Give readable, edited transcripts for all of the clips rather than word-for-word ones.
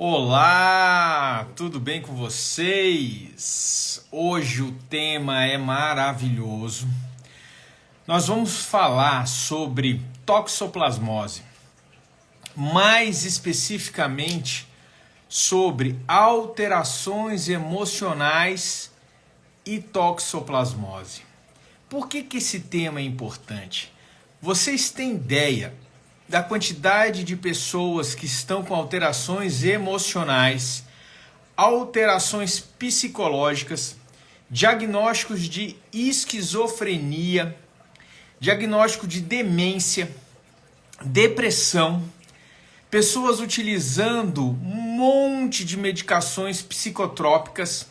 Olá, tudo bem com vocês? Hoje o tema é maravilhoso. Nós vamos falar sobre toxoplasmose, mais especificamente sobre alterações emocionais e toxoplasmose. Por que esse tema é importante? Vocês têm ideia da quantidade de pessoas que estão com alterações emocionais, alterações psicológicas, diagnósticos de esquizofrenia, diagnóstico de demência, depressão, pessoas utilizando um monte de medicações psicotrópicas,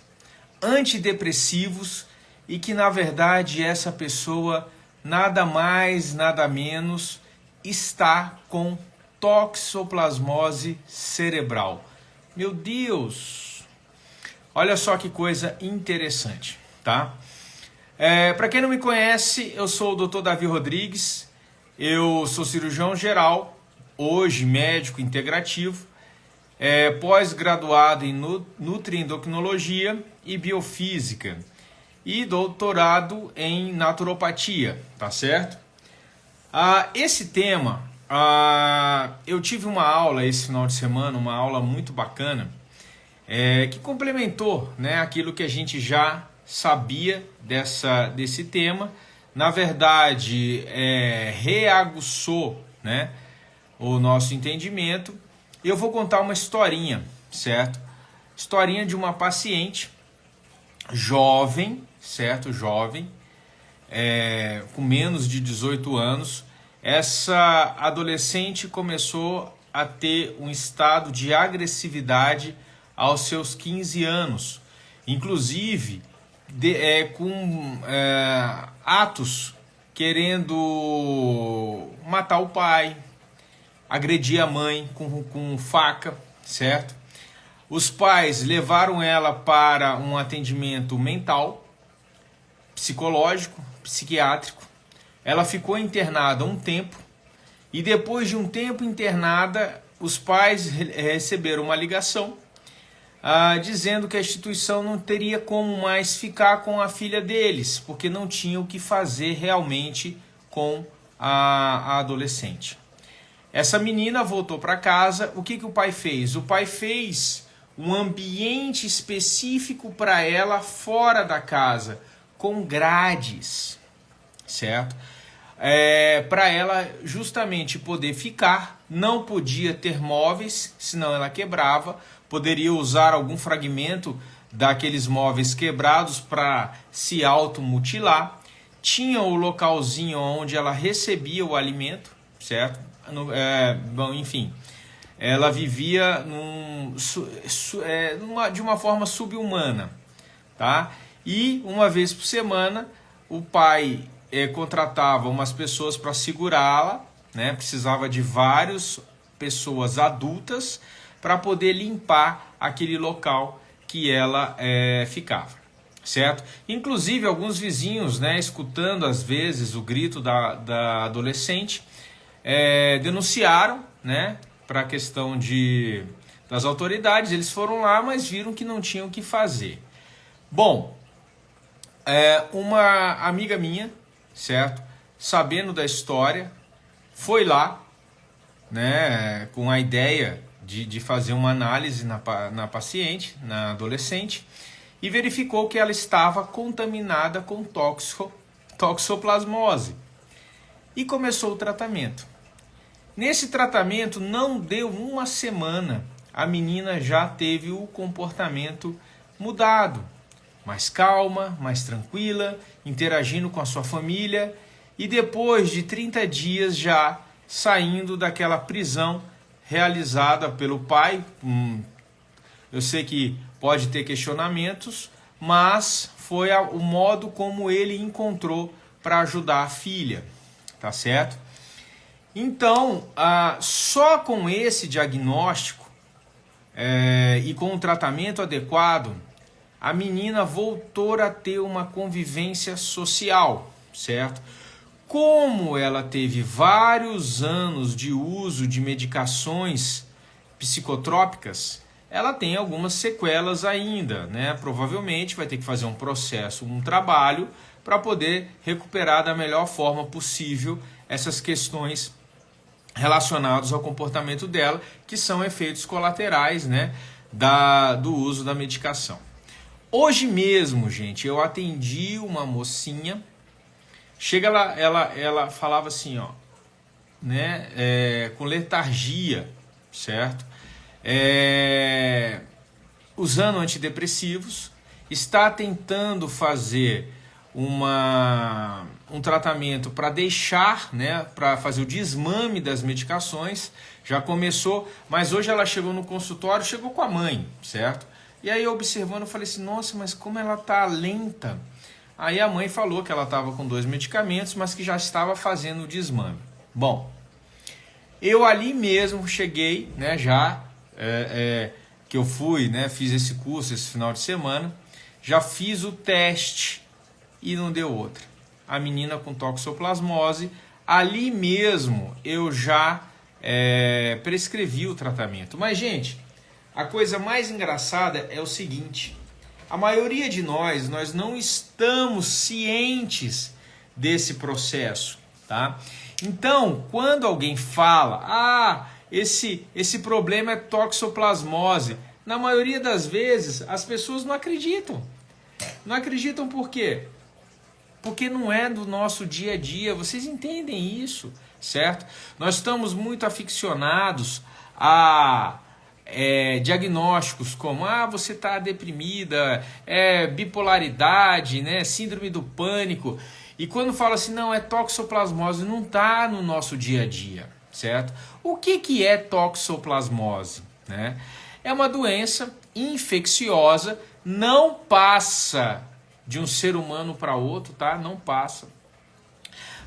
antidepressivos e que na verdade essa pessoa nada mais, nada menos está com toxoplasmose cerebral. Meu Deus! Olha só que coisa interessante, tá? Para quem não me conhece, eu sou o Dr. Davi Rodrigues, eu sou cirurgião geral, hoje médico integrativo, pós-graduado em nutriendocrinologia e biofísica e doutorado em naturopatia, tá certo? Esse tema, eu tive uma aula esse final de semana, uma aula muito bacana, que complementou, né, aquilo que a gente já sabia desse tema. Na verdade, reaguçou, né, o nosso entendimento. Eu vou contar uma historinha, certo? Historinha de uma paciente jovem, certo? Jovem, com menos de 18 anos, essa adolescente começou a ter um estado de agressividade aos seus 15 anos, inclusive com atos querendo matar o pai, agredir a mãe com faca, certo? Os pais levaram ela para um atendimento mental, psicológico, psiquiátrico. Ela ficou internada um tempo e depois de um tempo internada, os pais receberam uma ligação dizendo que a instituição não teria como mais ficar com a filha deles, porque não tinha o que fazer realmente com a adolescente. Essa menina voltou para casa. O que o pai fez? O pai fez um ambiente específico para ela fora da casa, com grades, certo? Para ela justamente poder ficar, não podia ter móveis, senão ela quebrava, poderia usar algum fragmento daqueles móveis quebrados para se automutilar, tinha o localzinho onde ela recebia o alimento, certo? Bom, enfim, ela vivia de uma forma subhumana, tá? E uma vez por semana o pai contratava umas pessoas para segurá-la, né? Precisava de várias pessoas adultas para poder limpar aquele local que ela ficava, certo? Inclusive alguns vizinhos, né, escutando às vezes o grito da adolescente, denunciaram, né, para a questão das autoridades. Eles foram lá, mas viram que não tinham o que fazer. Bom, uma amiga minha, certo, sabendo da história, foi lá, né, com a ideia de fazer uma análise na paciente, na adolescente, e verificou que ela estava contaminada com toxoplasmose. E começou o tratamento. Nesse tratamento não deu uma semana, a menina já teve o comportamento mudado, mais calma, mais tranquila, interagindo com a sua família e depois de 30 dias já saindo daquela prisão realizada pelo pai. Eu sei que pode ter questionamentos, mas foi o modo como ele encontrou para ajudar a filha, tá certo? Então, só com esse diagnóstico e com o tratamento adequado, a menina voltou a ter uma convivência social, certo? Como ela teve vários anos de uso de medicações psicotrópicas, ela tem algumas sequelas ainda, né? Provavelmente vai ter que fazer um processo, um trabalho para poder recuperar da melhor forma possível essas questões relacionadas ao comportamento dela, que são efeitos colaterais, né, do uso da medicação. Hoje mesmo, gente, eu atendi uma mocinha, chega ela falava assim, ó, né, com letargia, certo? Usando antidepressivos, está tentando fazer um tratamento para deixar, né, para fazer o desmame das medicações, já começou, mas hoje ela chegou no consultório, chegou com a mãe, certo? E aí observando, eu falei assim, nossa, mas como ela tá lenta. Aí a mãe falou que ela estava com 2 medicamentos, mas que já estava fazendo o desmame. Bom, eu ali mesmo cheguei, né, que eu fui, né, fiz esse curso esse final de semana, já fiz o teste e não deu outra. A menina com toxoplasmose, ali mesmo eu já prescrevi o tratamento. Mas, gente, a coisa mais engraçada é o seguinte, a maioria de nós não estamos cientes desse processo, tá? Então, quando alguém fala, esse problema é toxoplasmose, na maioria das vezes as pessoas não acreditam. Não acreditam por quê? Porque não é do nosso dia a dia, vocês entendem isso, certo? Nós estamos muito aficionados a diagnósticos como você está deprimida, bipolaridade, né, síndrome do pânico. E quando fala assim, não, é toxoplasmose, não está no nosso dia a dia, certo? O que é toxoplasmose? Né? É uma doença infecciosa, não passa de um ser humano para outro, tá? Não passa.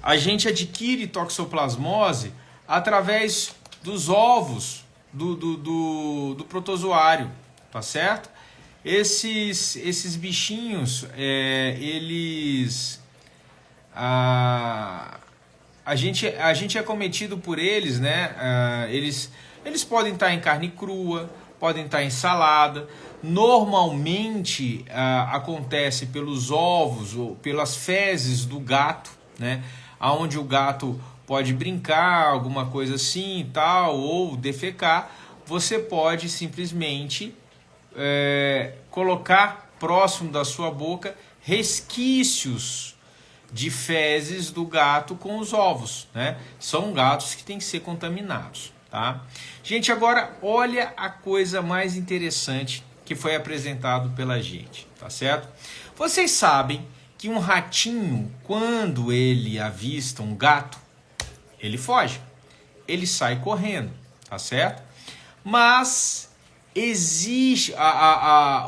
A gente adquire toxoplasmose através dos ovos do protozoário, tá certo? Esses bichinhos, eles... A gente é cometido por eles, né? Eles podem estar em carne crua, podem estar em salada. Normalmente acontece pelos ovos ou pelas fezes do gato, né? Onde o gato pode brincar, alguma coisa assim e tal, ou defecar. Você pode simplesmente colocar próximo da sua boca resquícios de fezes do gato com os ovos, né? São gatos que têm que ser contaminados, tá? Gente, agora olha a coisa mais interessante que foi apresentado pela gente, tá certo? Vocês sabem que um ratinho, quando ele avista um gato, ele foge, ele sai correndo, tá certo? Mas existe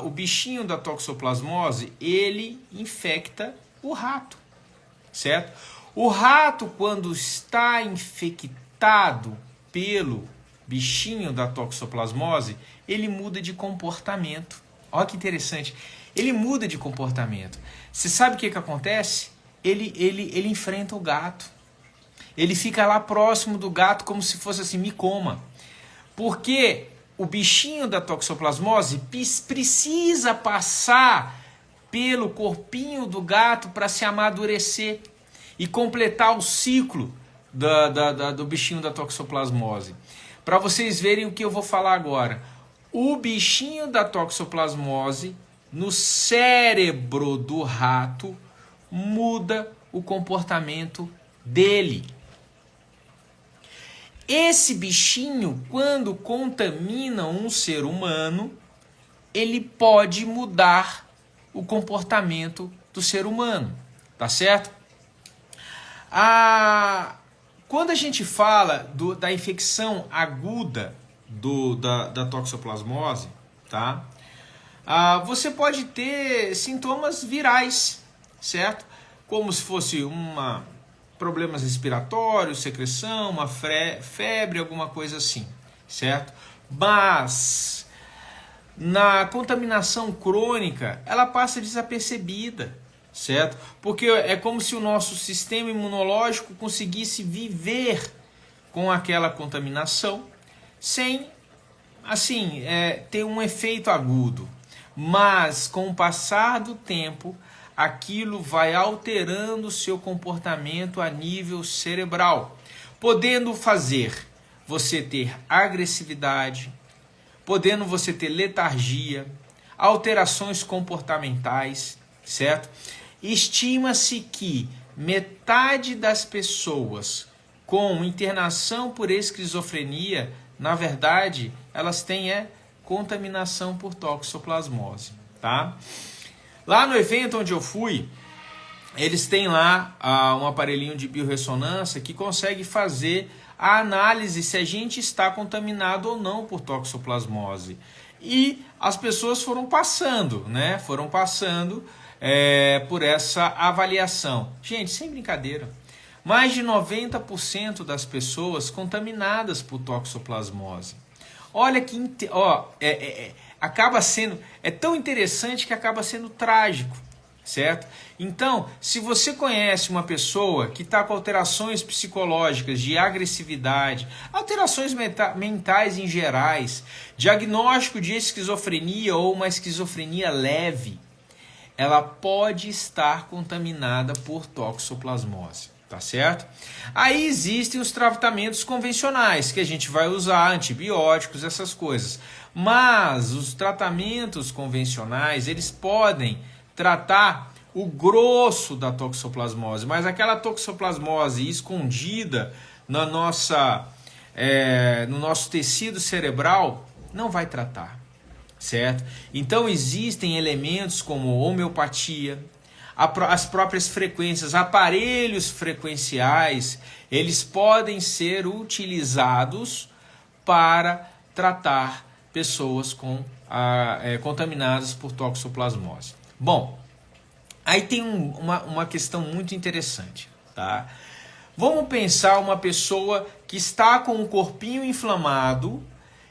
o bichinho da toxoplasmose, ele infecta o rato, certo? O rato, quando está infectado pelo bichinho da toxoplasmose, ele muda de comportamento. Olha que interessante. Ele muda de comportamento. Você sabe o que acontece? Ele enfrenta o gato. Ele fica lá próximo do gato como se fosse assim, me coma. Porque o bichinho da toxoplasmose precisa passar pelo corpinho do gato para se amadurecer e completar o ciclo do bichinho da toxoplasmose. Para vocês verem o que eu vou falar agora. O bichinho da toxoplasmose no cérebro do rato muda o comportamento dele. Esse bichinho, quando contamina um ser humano, ele pode mudar o comportamento do ser humano, tá certo? Quando a gente fala da infecção aguda da toxoplasmose, tá? Você pode ter sintomas virais, certo? Como se fosse problemas respiratórios, secreção, uma febre, alguma coisa assim, certo? Mas na contaminação crônica, ela passa desapercebida, certo? Porque é como se o nosso sistema imunológico conseguisse viver com aquela contaminação sem assim, ter um efeito agudo, mas com o passar do tempo, aquilo vai alterando o seu comportamento a nível cerebral, podendo fazer você ter agressividade, podendo você ter letargia, alterações comportamentais, certo? Estima-se que metade das pessoas com internação por esquizofrenia, na verdade, elas têm contaminação por toxoplasmose, tá? Lá no evento onde eu fui, eles têm lá um aparelhinho de biorressonância que consegue fazer a análise se a gente está contaminado ou não por toxoplasmose. E as pessoas foram passando, né? Foram passando por essa avaliação. Gente, sem brincadeira, mais de 90% das pessoas contaminadas por toxoplasmose. Olha que acaba sendo, tão interessante que acaba sendo trágico, certo? Então, se você conhece uma pessoa que está com alterações psicológicas, de agressividade, alterações mentais em gerais, diagnóstico de esquizofrenia ou uma esquizofrenia leve, ela pode estar contaminada por toxoplasmose. Tá certo? Aí existem os tratamentos convencionais que a gente vai usar, antibióticos, essas coisas. Mas os tratamentos convencionais, eles podem tratar o grosso da toxoplasmose, mas aquela toxoplasmose escondida no nosso tecido cerebral não vai tratar, certo? Então existem elementos como homeopatia, as próprias frequências, aparelhos frequenciais, eles podem ser utilizados para tratar pessoas contaminadas por toxoplasmose. Bom, aí tem uma questão muito interessante, tá? Vamos pensar uma pessoa que está com o corpinho inflamado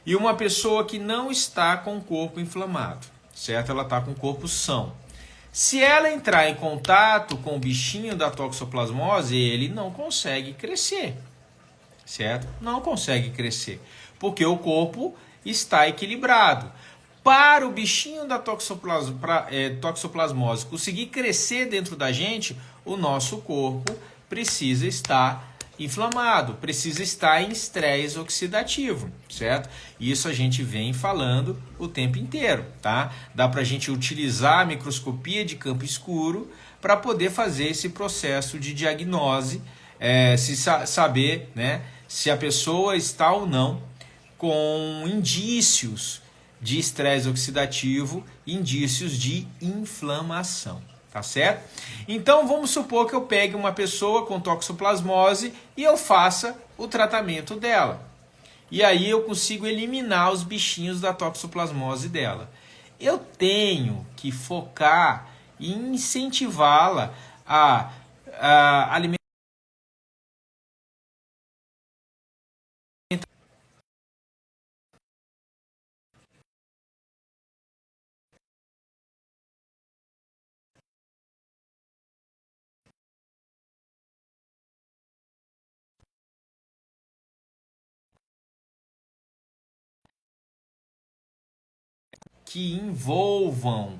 e uma pessoa que não está com o corpo inflamado, certo? Ela está com o corpo são. Se ela entrar em contato com o bichinho da toxoplasmose, ele não consegue crescer, certo? Não consegue crescer, porque o corpo está equilibrado. Para o bichinho da toxoplasmose conseguir crescer dentro da gente, o nosso corpo precisa estar inflamado, precisa estar em estresse oxidativo, certo? Isso a gente vem falando o tempo inteiro, tá? Dá pra gente utilizar a microscopia de campo escuro para poder fazer esse processo de diagnose, saber, né, se a pessoa está ou não com indícios de estresse oxidativo, indícios de inflamação. Tá certo? Então vamos supor que eu pegue uma pessoa com toxoplasmose e eu faça o tratamento dela. E aí eu consigo eliminar os bichinhos da toxoplasmose dela. Eu tenho que focar e incentivá-la a alimentar que envolvam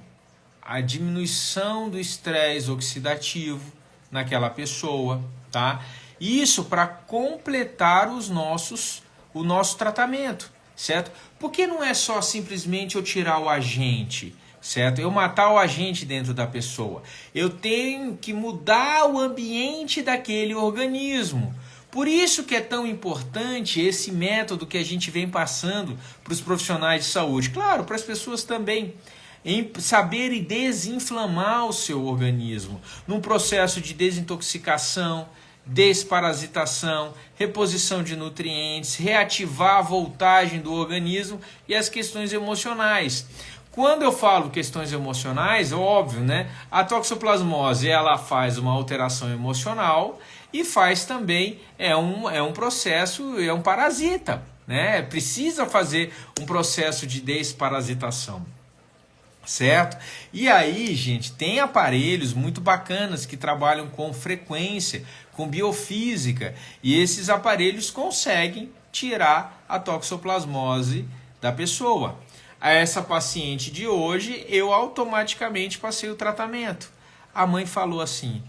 a diminuição do estresse oxidativo naquela pessoa, tá? Isso para completar o nosso tratamento, certo? Porque não é só simplesmente eu tirar o agente, certo? Eu matar o agente dentro da pessoa. Eu tenho que mudar o ambiente daquele organismo. Por isso que é tão importante esse método que a gente vem passando para os profissionais de saúde. Claro, para as pessoas também. Em saber e desinflamar o seu organismo. Num processo de desintoxicação, desparasitação, reposição de nutrientes, reativar a voltagem do organismo e as questões emocionais. Quando eu falo questões emocionais, é óbvio, né? A toxoplasmose, ela faz uma alteração emocional e faz também, um processo, é um parasita, né? Precisa fazer um processo de desparasitação, certo? E aí, gente, tem aparelhos muito bacanas que trabalham com frequência, com biofísica, e esses aparelhos conseguem tirar a toxoplasmose da pessoa. A essa paciente de hoje, eu automaticamente passei o tratamento. A mãe falou assim: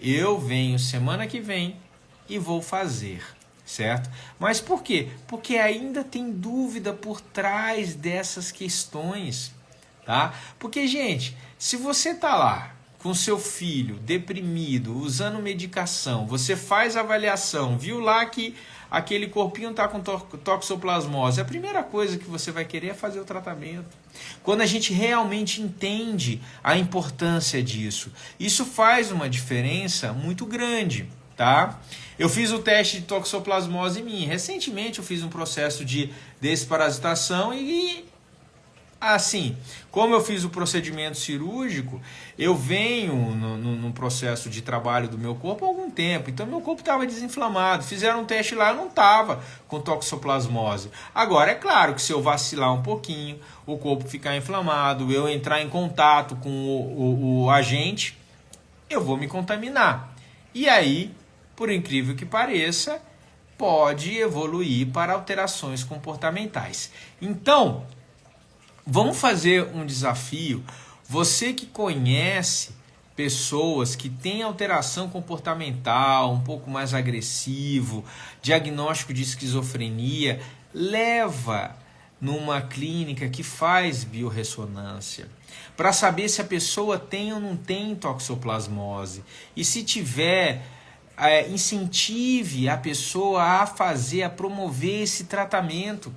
eu venho semana que vem e vou fazer, certo? Mas por quê? Porque ainda tem dúvida por trás dessas questões, tá? Porque, gente, se você tá lá com seu filho deprimido, usando medicação, você faz avaliação, viu lá que aquele corpinho está com toxoplasmose, a primeira coisa que você vai querer é fazer o tratamento. Quando a gente realmente entende a importância disso, isso faz uma diferença muito grande, tá? Eu fiz o teste de toxoplasmose em mim. Recentemente eu fiz um processo de desparasitação e assim, como eu fiz o procedimento cirúrgico, eu venho no processo de trabalho do meu corpo há algum tempo. Então, meu corpo estava desinflamado. Fizeram um teste lá, eu não estava com toxoplasmose. Agora, é claro que se eu vacilar um pouquinho, o corpo ficar inflamado, eu entrar em contato com o agente, eu vou me contaminar. E aí, por incrível que pareça, pode evoluir para alterações comportamentais. Então, vamos fazer um desafio. Você que conhece pessoas que têm alteração comportamental, um pouco mais agressivo, diagnóstico de esquizofrenia, leva numa clínica que faz biorressonância para saber se a pessoa tem ou não tem toxoplasmose. E se tiver, incentive a pessoa a fazer, a promover esse tratamento.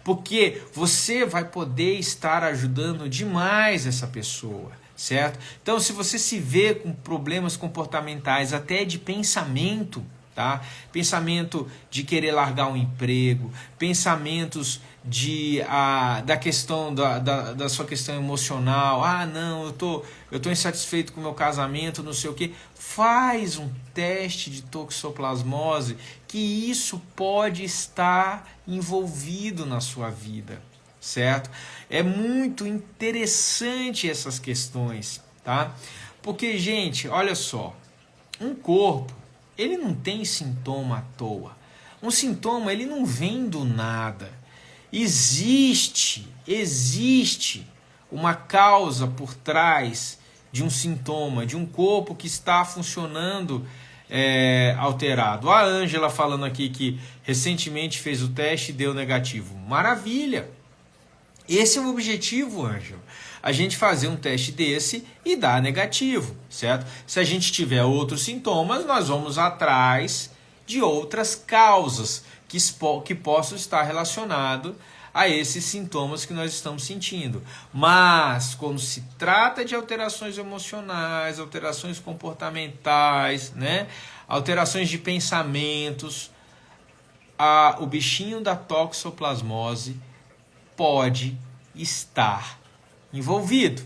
Porque você vai poder estar ajudando demais essa pessoa, certo? Então, se você se vê com problemas comportamentais, até de pensamento, tá? Pensamento de querer largar um emprego, pensamentos da questão da sua questão emocional. Ah, não, eu tô insatisfeito com o meu casamento, não sei o quê. Faz um teste de toxoplasmose, que isso pode estar envolvido na sua vida, certo? É muito interessante essas questões, tá? Porque, gente, olha só, um corpo, ele não tem sintoma à toa. Um sintoma, ele não vem do nada. Existe uma causa por trás de um sintoma, de um corpo que está funcionando alterado. A Ângela falando aqui que recentemente fez o teste e deu negativo. Maravilha! Esse é o objetivo, Ângela. A gente fazer um teste desse e dar negativo, certo? Se a gente tiver outros sintomas, nós vamos atrás de outras causas que possam estar relacionadas a esses sintomas que nós estamos sentindo. Mas, quando se trata de alterações emocionais, alterações comportamentais, né? Alterações de pensamentos, o bichinho da toxoplasmose pode estar envolvido.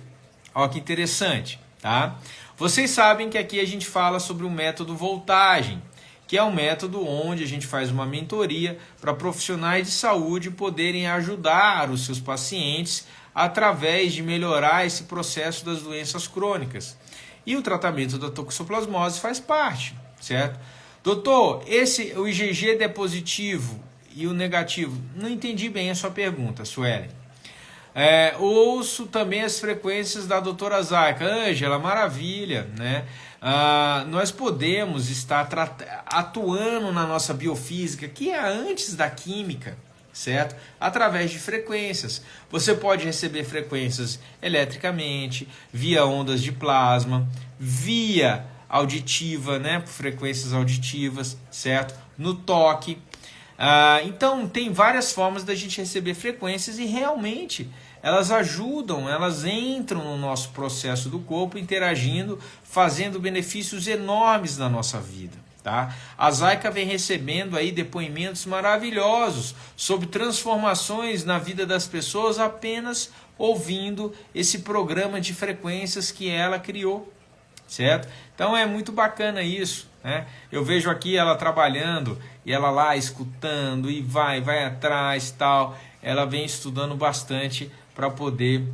Olha que interessante, tá? Vocês sabem que aqui a gente fala sobre o método Voltagem, que é um método onde a gente faz uma mentoria para profissionais de saúde poderem ajudar os seus pacientes através de melhorar esse processo das doenças crônicas. E o tratamento da toxoplasmose faz parte, certo? Doutor, o IgG é positivo e o negativo, não entendi bem a sua pergunta, Suelen. Ouço também as frequências da doutora Zaica. Ângela, maravilha, né? Nós podemos estar atuando na nossa biofísica, que é antes da química, certo? Através de frequências. Você pode receber frequências eletricamente, via ondas de plasma, via auditiva, né? Frequências auditivas, certo? No toque. Então, tem várias formas da gente receber frequências e realmente elas ajudam, elas entram no nosso processo do corpo, interagindo, fazendo benefícios enormes na nossa vida. Tá? A Zaica vem recebendo aí depoimentos maravilhosos sobre transformações na vida das pessoas apenas ouvindo esse programa de frequências que ela criou, certo? Então é muito bacana isso, né? Eu vejo aqui ela trabalhando e ela lá escutando e vai atrás tal. Ela vem estudando bastante para poder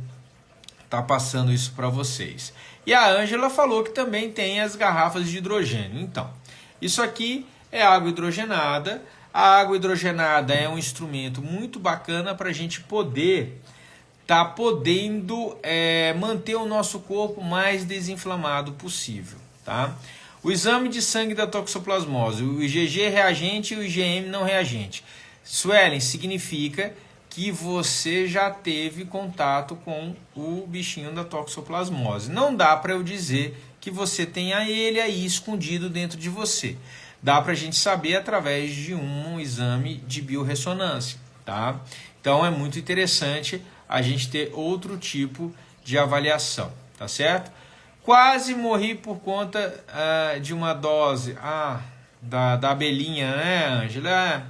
estar passando isso para vocês. E a Ângela falou que também tem as garrafas de hidrogênio. Então, isso aqui é água hidrogenada. A água hidrogenada é um instrumento muito bacana para a gente poder podendo manter o nosso corpo mais desinflamado possível, tá? O exame de sangue da toxoplasmose, o IgG reagente e o IgM não reagente. Suelen, significa que você já teve contato com o bichinho da toxoplasmose. Não dá para eu dizer que você tenha ele aí escondido dentro de você. Dá para a gente saber através de um exame de biorressonância, tá? Então é muito interessante a gente ter outro tipo de avaliação, tá certo? Quase morri por conta de uma dose da abelhinha, né, Ângela?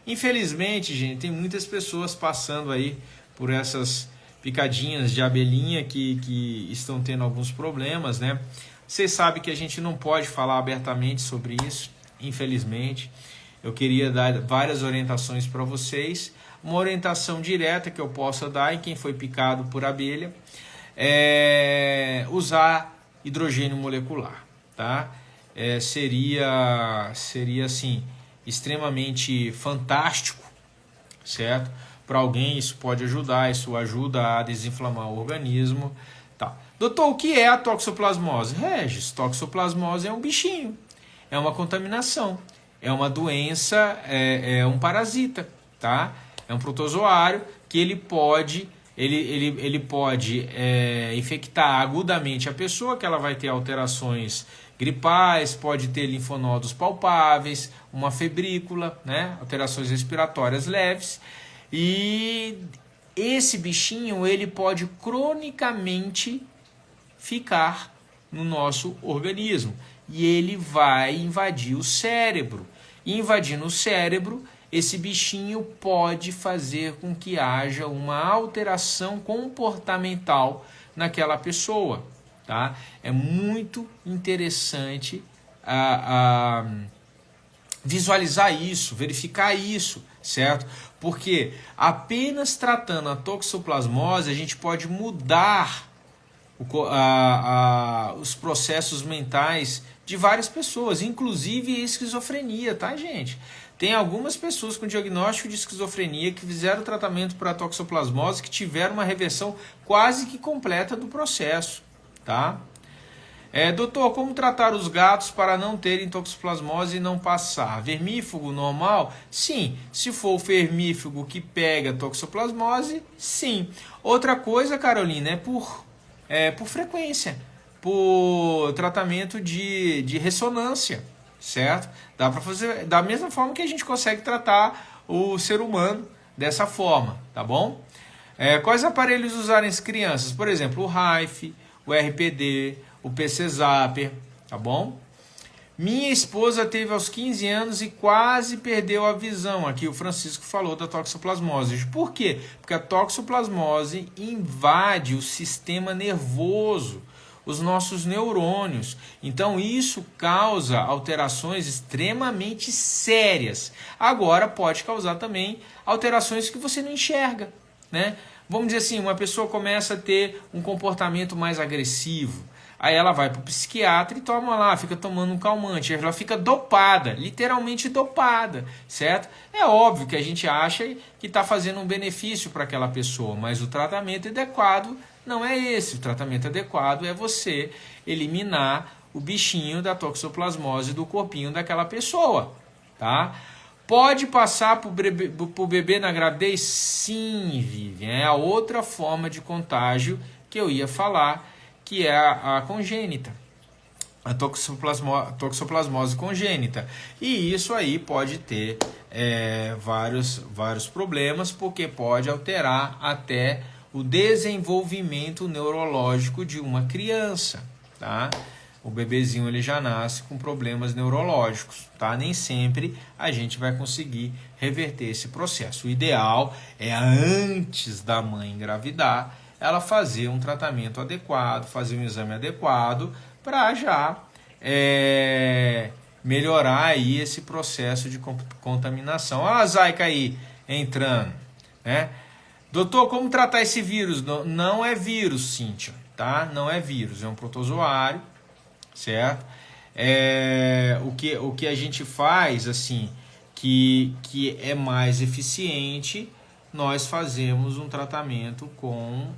Infelizmente, gente, tem muitas pessoas passando aí por essas picadinhas de abelhinha que estão tendo alguns problemas, né? Vocês sabem que a gente não pode falar abertamente sobre isso, infelizmente. Eu queria dar várias orientações para vocês. Uma orientação direta que eu possa dar em quem foi picado por abelha é usar hidrogênio molecular, tá? Seria assim extremamente fantástico, certo? Para alguém isso pode ajudar, isso ajuda a desinflamar o organismo, tá? Doutor, o que é a toxoplasmose? Regis, toxoplasmose é um bichinho, é uma contaminação, é uma doença, é um parasita, tá? É um protozoário que ele pode infectar agudamente a pessoa, que ela vai ter alterações gripais, pode ter linfonodos palpáveis, uma febrícula, né? Alterações respiratórias leves. E esse bichinho ele pode cronicamente ficar no nosso organismo e ele vai invadir o cérebro. E invadindo o cérebro, esse bichinho pode fazer com que haja uma alteração comportamental naquela pessoa, tá? É muito interessante visualizar isso, verificar isso, certo? Porque apenas tratando a toxoplasmose a gente pode mudar os processos mentais de várias pessoas, inclusive esquizofrenia, tá, gente? Tem algumas pessoas com diagnóstico de esquizofrenia que fizeram tratamento para toxoplasmose que tiveram uma reversão quase que completa do processo, tá? Doutor, como tratar os gatos para não terem toxoplasmose e não passar? Vermífugo normal? Sim. Se for o vermífugo que pega toxoplasmose, sim. Outra coisa, Carolina, por frequência, por tratamento de ressonância, certo? Dá para fazer da mesma forma que a gente consegue tratar o ser humano dessa forma, tá bom? Quais aparelhos usarem as crianças? Por exemplo, o Rife, o RPD, o PC Zapper, tá bom? Minha esposa teve aos 15 anos e quase perdeu a visão. Aqui o Francisco falou da toxoplasmose. Por quê? Porque a toxoplasmose invade o sistema nervoso, os nossos neurônios. Então isso causa alterações extremamente sérias. Agora pode causar também alterações que você não enxerga, né? Vamos dizer assim, uma pessoa começa a ter um comportamento mais agressivo. Aí ela vai para o psiquiatra e toma lá, fica tomando um calmante. Ela fica dopada, literalmente dopada, certo? É óbvio que a gente acha que está fazendo um benefício para aquela pessoa, mas o tratamento adequado não é esse. O tratamento adequado é você eliminar o bichinho da toxoplasmose do corpinho daquela pessoa, tá? Pode passar para o bebê na gravidez? Sim, Vivian. É a outra forma de contágio que eu ia falar, que é a congênita, a toxoplasmose congênita. E isso aí pode ter vários problemas, porque pode alterar até o desenvolvimento neurológico de uma criança, tá? O bebezinho ele já nasce com problemas neurológicos, tá? Nem sempre a gente vai conseguir reverter esse processo. O ideal é antes da mãe engravidar, ela fazer um tratamento adequado, fazer um exame adequado para já melhorar aí esse processo de contaminação. Olha a Zaica aí entrando, né? Doutor, como tratar esse vírus? Não é vírus, Cíntia, tá? Não é vírus, é um protozoário, certo? O que a gente faz, assim, que é mais eficiente, nós fazemos um tratamento com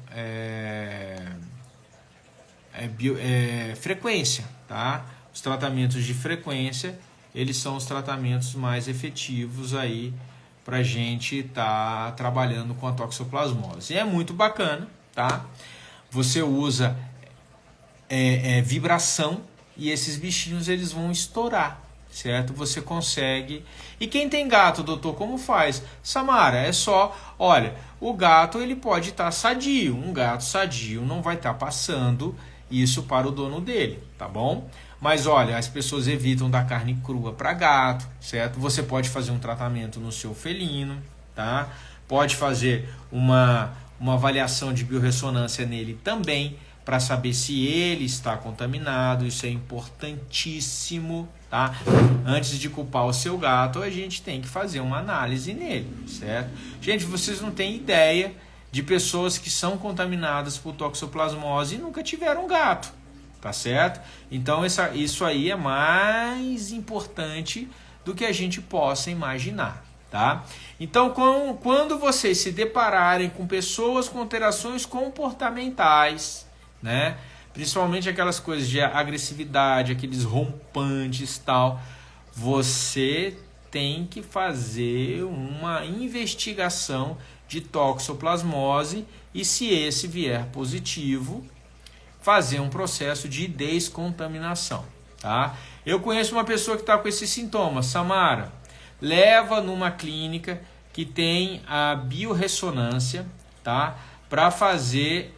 frequência, tá? Os tratamentos de frequência, eles são os tratamentos mais efetivos aí para a gente estar trabalhando com a toxoplasmose. E é muito bacana, tá? Você usa vibração e esses bichinhos eles vão estourar, certo? Você consegue. E quem tem gato, doutor, como faz? Samara, é só, olha, o gato ele pode estar sadio. Um gato sadio não vai estar passando isso para o dono dele, tá bom? Mas olha, as pessoas evitam dar carne crua para gato, certo? Você pode fazer um tratamento no seu felino, tá? Pode fazer uma avaliação de biorressonância nele também, para saber se ele está contaminado. Isso é importantíssimo, tá? Antes de culpar o seu gato, a gente tem que fazer uma análise nele, certo? Gente, vocês não têm ideia de pessoas que são contaminadas por toxoplasmose e nunca tiveram gato, tá certo? Então isso aí é mais importante do que a gente possa imaginar, tá? Então, quando vocês se depararem com pessoas com alterações comportamentais, né? Principalmente aquelas coisas de agressividade, aqueles rompantes e tal, você tem que fazer uma investigação de toxoplasmose e, se esse vier positivo, fazer um processo de descontaminação, tá? Eu conheço uma pessoa que está com esses sintomas. Samara, leva numa clínica que tem a biorressonância, tá? Para fazer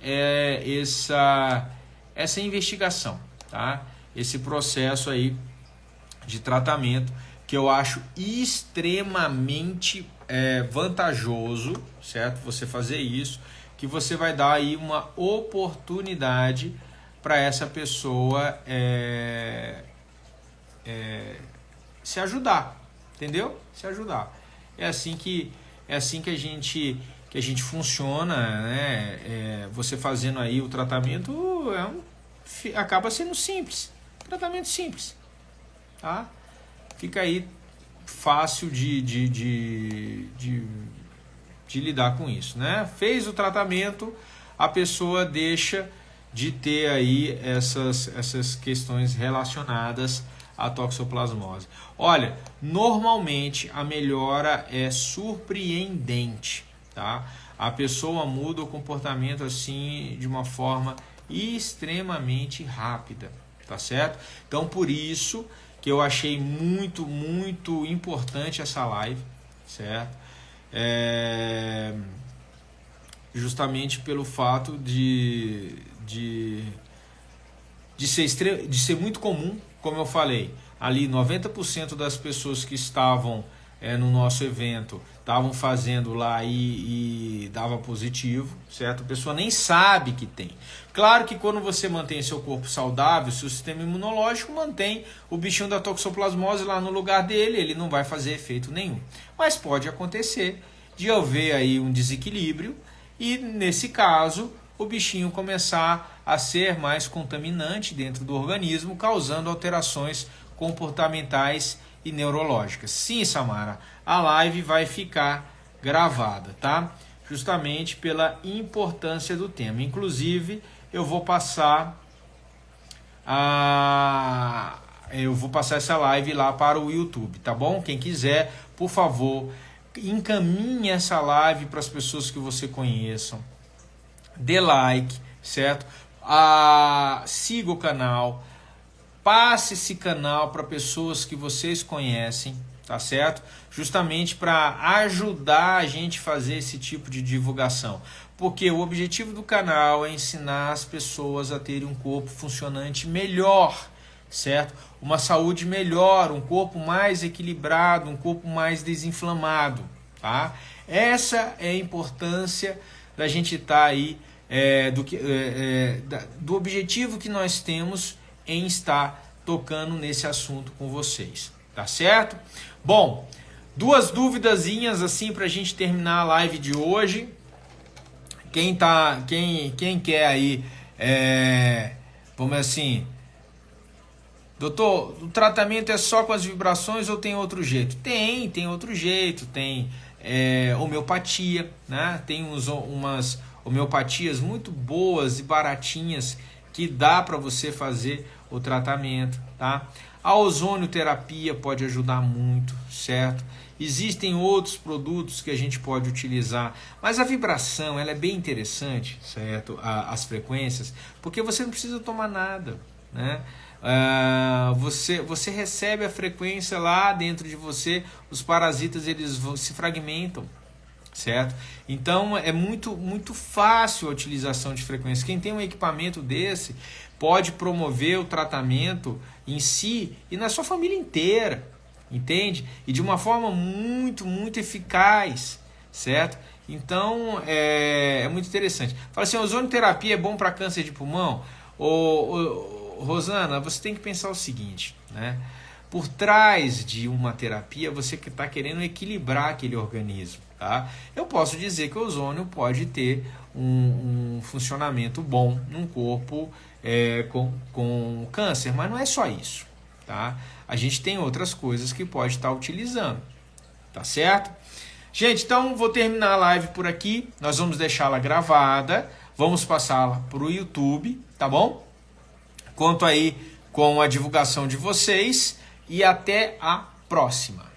essa investigação, tá? Esse processo aí de tratamento que eu acho extremamente vantajoso, certo? Você fazer isso, que você vai dar aí uma oportunidade para essa pessoa se ajudar, entendeu? Se ajudar. É assim que a gente funciona, né? Você fazendo aí o tratamento acaba sendo simples, tratamento simples, tá? Fica aí fácil de lidar com isso, né? Fez o tratamento, a pessoa deixa de ter aí essas questões relacionadas à toxoplasmose. Olha, normalmente a melhora é surpreendente, tá? A pessoa muda o comportamento assim de uma forma extremamente rápida, tá certo? Então, por isso que eu achei muito, muito importante essa live, certo? Justamente pelo fato de ser muito comum, como eu falei, ali 90% das pessoas que estavam no nosso evento estavam fazendo lá e dava positivo, certo? A pessoa nem sabe que tem. Claro que quando você mantém seu corpo saudável, seu sistema imunológico mantém o bichinho da toxoplasmose lá no lugar dele, ele não vai fazer efeito nenhum. Mas pode acontecer de haver aí um desequilíbrio e, nesse caso, o bichinho começar a ser mais contaminante dentro do organismo, causando alterações comportamentais e neurológicas. Sim, Samara, a live vai ficar gravada, tá? Justamente pela importância do tema. Inclusive, eu vou passar essa live lá para o YouTube, tá bom? Quem quiser, por favor, encaminhe essa live para as pessoas que você conheçam. Dê like, certo? Siga o canal. Passe esse canal para pessoas que vocês conhecem, tá certo? Justamente para ajudar a gente a fazer esse tipo de divulgação. Porque o objetivo do canal é ensinar as pessoas a terem um corpo funcionante melhor, certo? Uma saúde melhor, um corpo mais equilibrado, um corpo mais desinflamado, tá? Essa é a importância da gente estar aí, do objetivo que nós temos em estar tocando nesse assunto com vocês, tá certo? Bom, duas duvidazinhas assim para a gente terminar a live de hoje. Quem quer aí, vamos assim, Doutor, o tratamento é só com as vibrações ou tem outro jeito? Tem outro jeito, tem homeopatia, né? Tem umas homeopatias muito boas e baratinhas que dá para você fazer o tratamento, tá? A ozonioterapia pode ajudar muito, certo? Existem outros produtos que a gente pode utilizar, mas a vibração ela é bem interessante, certo? As frequências, porque você não precisa tomar nada, né? Você recebe a frequência lá dentro de você, os parasitas eles se fragmentam, certo? Então é muito fácil a utilização de frequência. Quem tem um equipamento desse pode promover o tratamento em si e na sua família inteira, entende? E de uma forma muito eficaz, certo? Então é muito interessante. Fala assim, a ozonioterapia é bom para câncer de pulmão? Rosana, você tem que pensar o seguinte, né? Por trás de uma terapia, você que está querendo equilibrar aquele organismo, tá? Eu posso dizer que o ozônio pode ter um funcionamento bom num corpo com câncer, mas não é só isso, tá? A gente tem outras coisas que pode estar utilizando, tá certo? Gente, então vou terminar a live por aqui, nós vamos deixá-la gravada, vamos passá-la para o YouTube, tá bom? Conto aí com a divulgação de vocês e até a próxima.